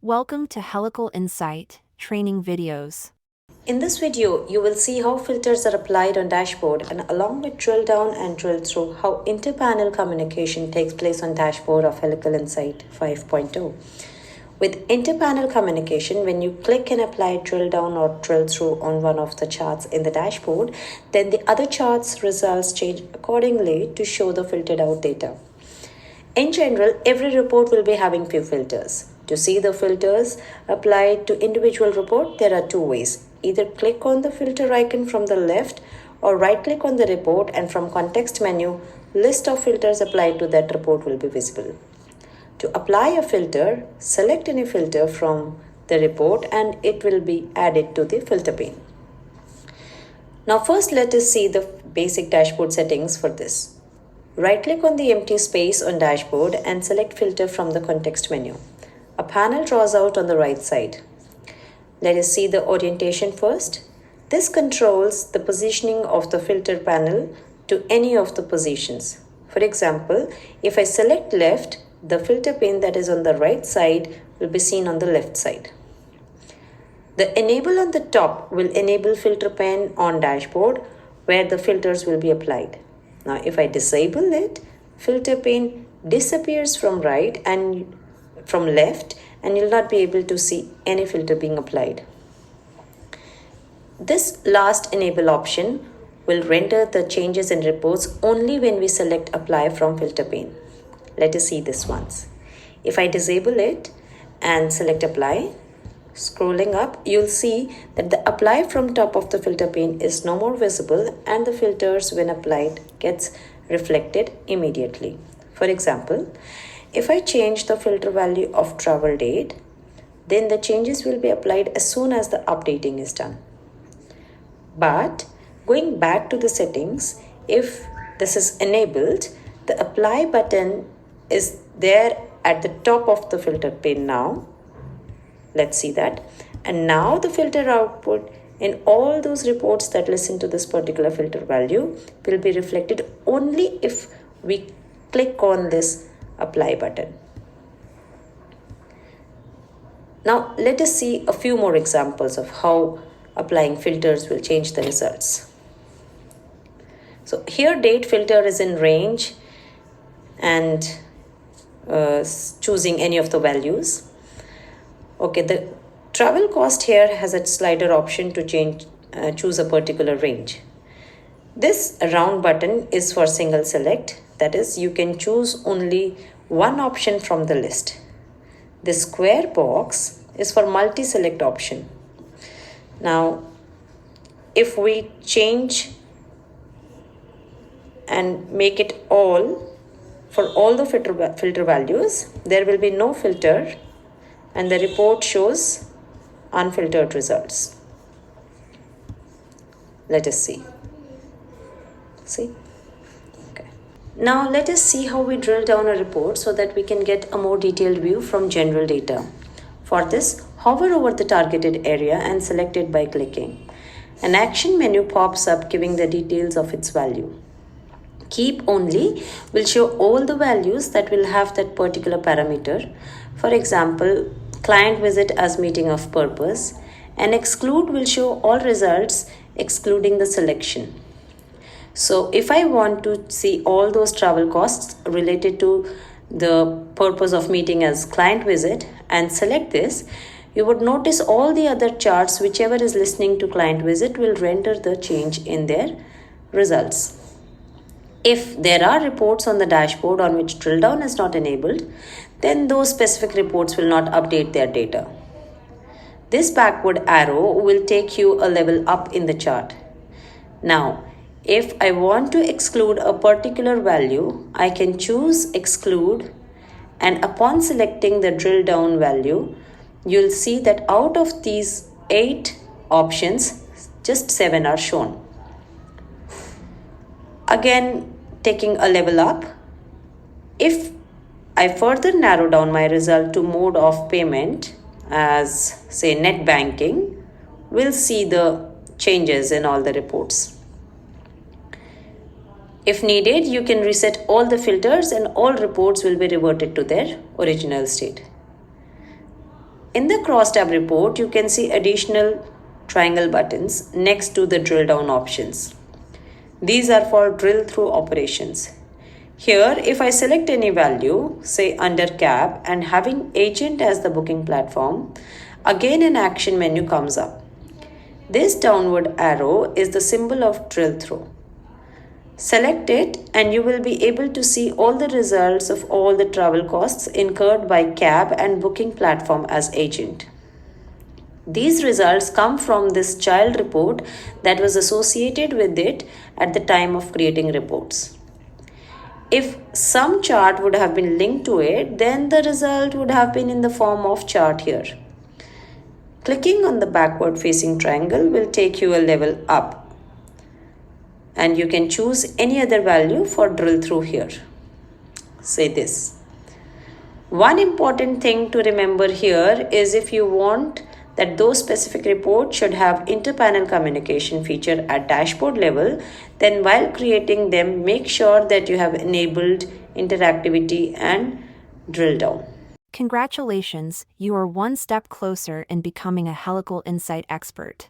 Welcome to Helical Insight training videos. In this video, you will see how filters are applied on dashboard and along with drill down and drill through, how inter-panel communication takes place on dashboard of Helical Insight 5.0. With inter-panel communication, when you click and apply drill down or drill through on one of the charts in the dashboard, then the other charts results change accordingly to show the filtered out data. In general, every report will be having few filters. To see the filters applied to individual report, there are two ways. Either click on the filter icon from the left or right click on the report, and from context menu, list of filters applied to that report will be visible. To apply a filter, select any filter from the report and it will be added to the filter pane. Now first let us see the basic dashboard settings for this. Right-click on the empty space on dashboard and select filter from the context menu. A panel draws out on the right side. Let us see the orientation first. This controls the positioning of the filter panel to any of the positions. For example, if I select left, the filter pane that is on the right side will be seen on the left side. The enable on the top will enable filter pane on dashboard where the filters will be applied. Now if I disable it, filter pane disappears from right and from left and you'll not be able to see any filter being applied. This last enable option will render the changes in reports only when we select apply from filter pane. Let us see this once. If I disable it and select apply, scrolling up, you'll see that the apply from top of the filter pane is no more visible and the filters when applied gets reflected immediately. For example, if I change the filter value of travel date, then the changes will be applied as soon as the updating is done. But going back to the settings, if this is enabled, the apply button is there at the top of the filter pane now. Let's see that. And now the filter output in all those reports that listen to this particular filter value will be reflected only if we click on this apply button. Now let us see a few more examples of how applying filters will change the results. So here date filter is in range and choosing any of the values. Okay, the travel cost here has a slider option to choose a particular range. This round button is for single select, that is, you can choose only one option from the list. The square box is for multi-select option. Now, if we change and make it all for all the filter values, there will be no filter and the report shows unfiltered results. Let us see. See? Okay. Now let us see how we drill down a report so that we can get a more detailed view from general data. For this, hover over the targeted area and select it by clicking. An action menu pops up giving the details of its value. Keep only will show all the values that will have that particular parameter. For example, client visit as meeting of purpose, and exclude will show all results excluding the selection. So if I want to see all those travel costs related to the purpose of meeting as client visit and select this, you would notice all the other charts, whichever is listening to client visit, will render the change in their results. If there are reports on the dashboard on which drill down is not enabled, then those specific reports will not update their data. This backward arrow will take you a level up in the chart. Now, if I want to exclude a particular value, I can choose exclude, and upon selecting the drill down value, you'll see that out of these 8 options, just 7 are shown. Again, taking a level up, if I further narrow down my result to mode of payment as say net banking, we'll see the changes in all the reports. If needed, you can reset all the filters and all reports will be reverted to their original state. In the crosstab report, you can see additional triangle buttons next to the drill down options. These are for drill through operations. Here, if I select any value, say under cab and having agent as the booking platform, again an action menu comes up. This downward arrow is the symbol of drill through. Select it and you will be able to see all the results of all the travel costs incurred by cab and booking platform as agent. These results come from this child report that was associated with it at the time of creating reports. If some chart would have been linked to it, then the result would have been in the form of chart here. Clicking on the backward facing triangle will take you a level up. And you can choose any other value for drill through here. Say this. One important thing to remember here is if you want that those specific reports should have inter-panel communication feature at dashboard level, then while creating them, make sure that you have enabled interactivity and drill down. Congratulations, you are one step closer in becoming a Helical Insight expert.